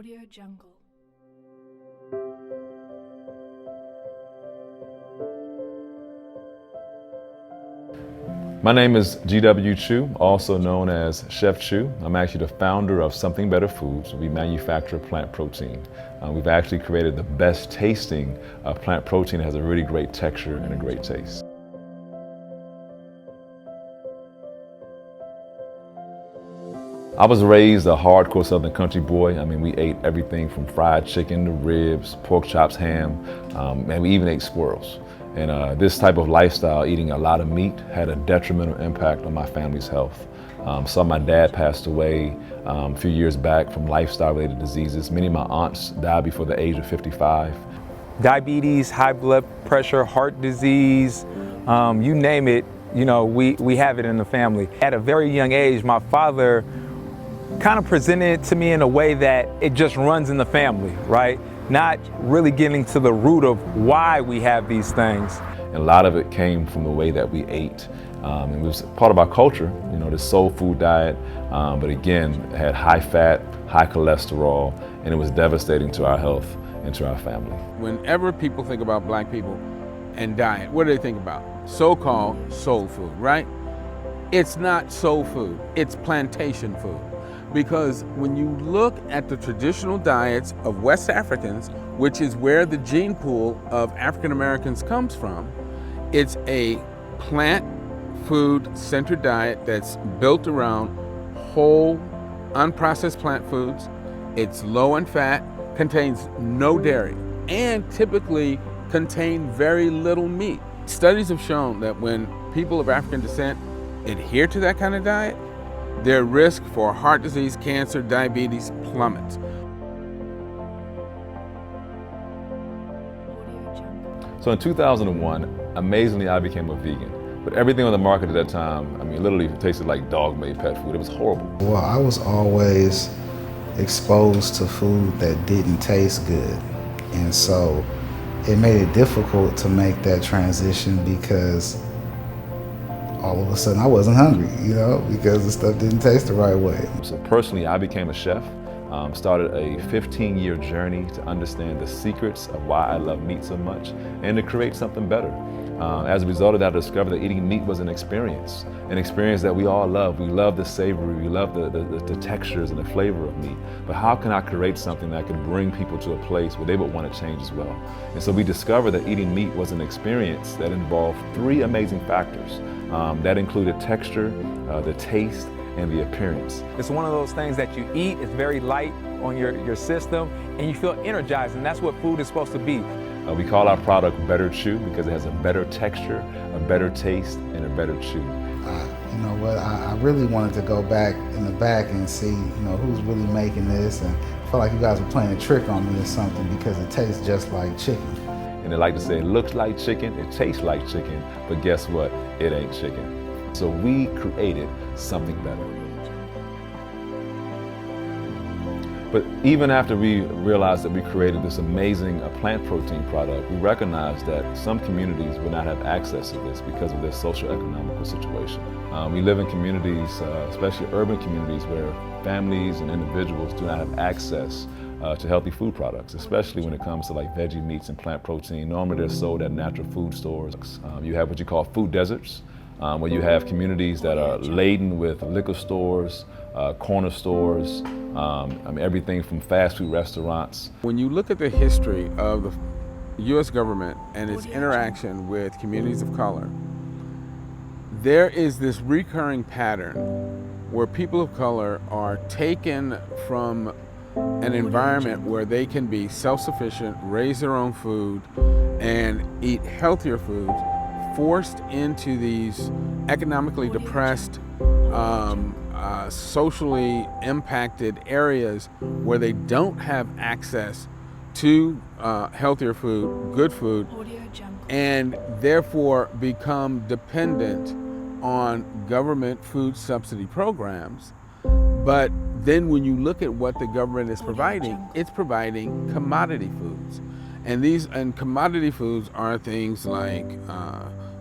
Audio Jungle. My name is G.W. Chu, also known as Chef Chu. I'm actually the founder of Something Better Foods. We manufacture plant protein. We've actually created the best tasting plant protein that has a really great texture and a great taste. I was raised a hardcore Southern country boy. I mean, we ate everything from fried chicken to ribs, pork chops, ham, and we even ate squirrels. And this type of lifestyle, eating a lot of meat, had a detrimental impact on my family's health. So my dad passed away a few years back from lifestyle-related diseases. Many of my aunts died before the age of 55. Diabetes, high blood pressure, heart disease, you name it, you know, we have it in the family. At a very young age, my father kind of presented it to me in a way that it just runs in the family, right? Not really getting to the root of why we have these things. And a lot of it came from the way that we ate. It was part of our culture, you know, the soul food diet, but again, it had high fat, high cholesterol, and it was devastating to our health and to our family. Whenever people think about black people and diet, what do they think about? So-called soul food, right? It's not soul food, it's plantation food. Because when you look at the traditional diets of West Africans, which is where the gene pool of African Americans comes from, it's a plant food centered diet that's built around whole, unprocessed plant foods. It's low in fat, contains no dairy, and typically contain very little meat. Studies have shown that when people of African descent adhere to that kind of diet, their risk for heart disease, cancer, diabetes plummets. So in 2001, amazingly, I became a vegan. But everything on the market at that time, I mean, literally it tasted like dog-made pet food. It was horrible. Well, I was always exposed to food that didn't taste good. And so it made it difficult to make that transition because all of a sudden I wasn't hungry, you know, because the stuff didn't taste the right way. So personally, I became a chef, started a 15-year journey to understand the secrets of why I love meat so much and to create something better. As a result of that, I discovered that eating meat was an experience that we all love. We love the savory, we love the textures and the flavor of meat. But how can I create something that could bring people to a place where they would want to change as well? And so we discovered that eating meat was an experience that involved three amazing factors. That included texture, the taste, and the appearance. It's one of those things that you eat, it's very light on your system, and you feel energized, and that's what food is supposed to be. We call our product Better Chew because it has a better texture, a better taste, and a better chew. You know what, I really wanted to go back in the back and see, you know, who's really making this, and I felt like you guys were playing a trick on me or something because it tastes just like chicken. And they like to say it looks like chicken, it tastes like chicken, but guess what? It ain't chicken. So we created something better. But even after we realized that we created this amazing plant protein product, we recognized that some communities would not have access to this because of their socio-economical situation. We live in communities, especially urban communities, where families and individuals do not have access to healthy food products, especially when it comes to like veggie meats and plant protein. Normally they're sold at natural food stores. You have what you call food deserts, where you have communities that are laden with liquor stores, corner stores, everything from fast food restaurants. When you look at the history of the U.S. government and its interaction with communities of color, there is this recurring pattern where people of color are taken from an environment where they can be self-sufficient, raise their own food, and eat healthier foods, forced into these economically depressed, socially impacted areas where they don't have access to healthier food, good food, and therefore become dependent on government food subsidy programs. But then when you look at what the government is providing, it's providing commodity foods. And commodity foods are things like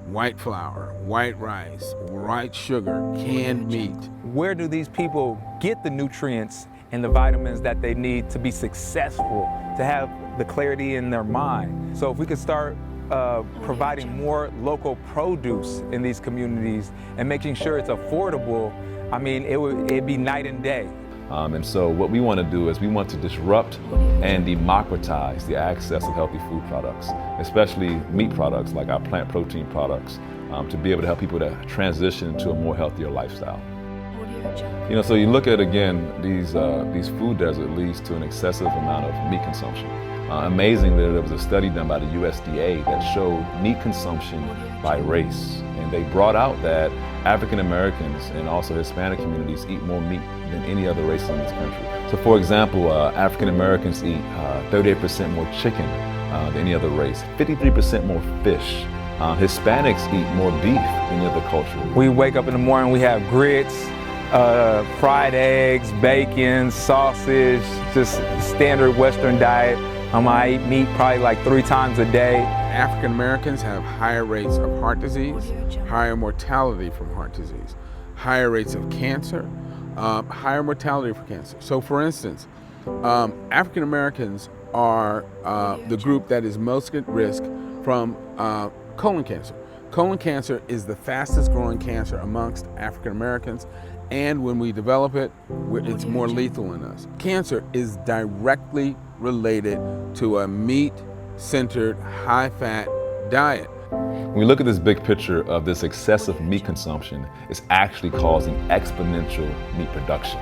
white flour, white rice, white sugar, canned meat. Where do these people get the nutrients and the vitamins that they need to be successful, to have the clarity in their mind. So if we could start providing more local produce in these communities and making sure it's affordable, I mean, it'd be night and day. And so what we want to do is we want to disrupt and democratize the access of healthy food products, especially meat products like our plant protein products, to be able to help people to transition to a more healthier lifestyle. You know, so you look at, again, these food deserts leads to an excessive amount of meat consumption. Amazingly, there was a study done by the USDA that showed meat consumption by race. And they brought out that African Americans and also Hispanic communities eat more meat than any other race in this country. So for example, African Americans eat 38% more chicken than any other race, 53% more fish. Hispanics eat more beef than any other culture. We wake up in the morning, we have grits, fried eggs, bacon, sausage, just standard Western diet. I eat meat probably like 3 times a day. African Americans have higher rates of heart disease, higher mortality from heart disease, higher rates of cancer, higher mortality for cancer. So for instance, African Americans are the group that is most at risk from colon cancer. Colon cancer is the fastest growing cancer amongst African Americans, and when we develop it, it's more lethal in us. Cancer is directly related to a meat-centered, high-fat diet. When we look at this big picture of this excessive meat consumption, it's actually causing exponential meat production.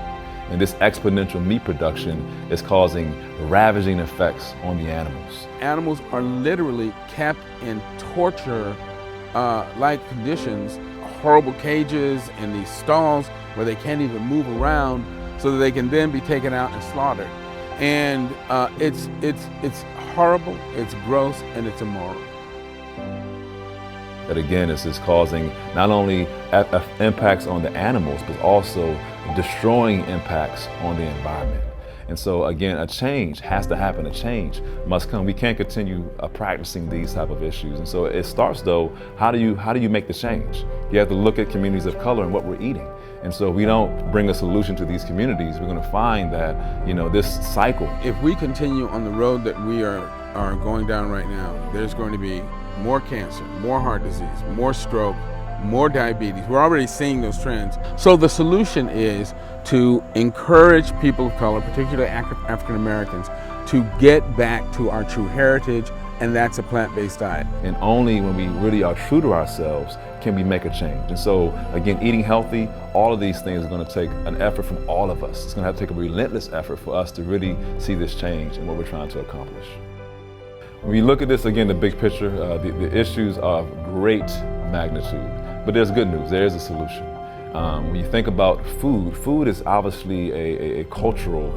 And this exponential meat production is causing ravaging effects on the animals. Animals are literally kept in torture-like conditions, horrible cages and these stalls where they can't even move around so that they can then be taken out and slaughtered. And it's horrible, it's gross, and it's immoral. That again is causing not only impacts on the animals, but also destroying impacts on the environment. And so again, a change has to happen, a change must come. We can't continue practicing these type of issues. And so it starts though, how do you make the change? You have to look at communities of color and what we're eating. And so if we don't bring a solution to these communities, we're gonna find that, you know, this cycle. If we continue on the road that we are going down right now, there's going to be more cancer, more heart disease, more stroke, more diabetes. We're already seeing those trends. So the solution is to encourage people of color, particularly African Americans, to get back to our true heritage, and that's a plant-based diet. And only when we really are true to ourselves can we make a change. And so again, eating healthy, all of these things are going to take an effort from all of us. It's going to have to take a relentless effort for us to really see this change in what we're trying to accomplish. When we look at this again, the big picture, the issues are of great magnitude, but there's good news, there is a solution. When you think about food is obviously a cultural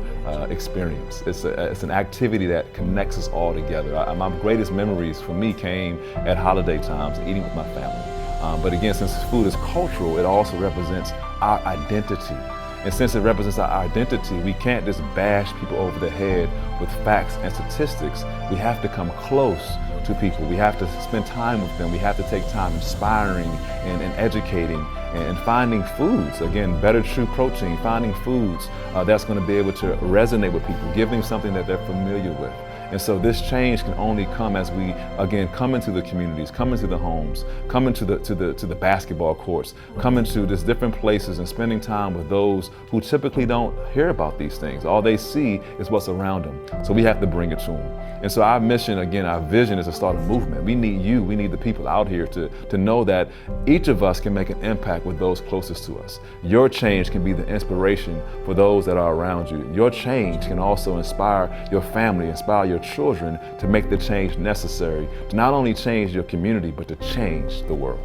experience. It's an activity that connects us all together. My greatest memories for me came at holiday times, eating with my family. But again, since food is cultural, it also represents our identity. And since it represents our identity, we can't just bash people over the head with facts and statistics. We have to come close to people. We have to spend time with them. We have to take time inspiring and educating and finding foods, again, better true protein, finding foods that's going to be able to resonate with people, give them something that they're familiar with. And so this change can only come as we, again, come into the communities, come into the homes, come into the basketball courts, come into these different places and spending time with those who typically don't hear about these things. All they see is what's around them. So we have to bring it to them. And so our mission, again, our vision is to start a movement. We need you, we need the people out here to know that each of us can make an impact with those closest to us. Your change can be the inspiration for those that are around you. Your change can also inspire your family, inspire your children to make the change necessary to not only change your community, but to change the world.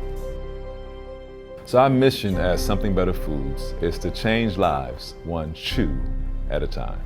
So our mission as Something Better Foods is to change lives one chew at a time.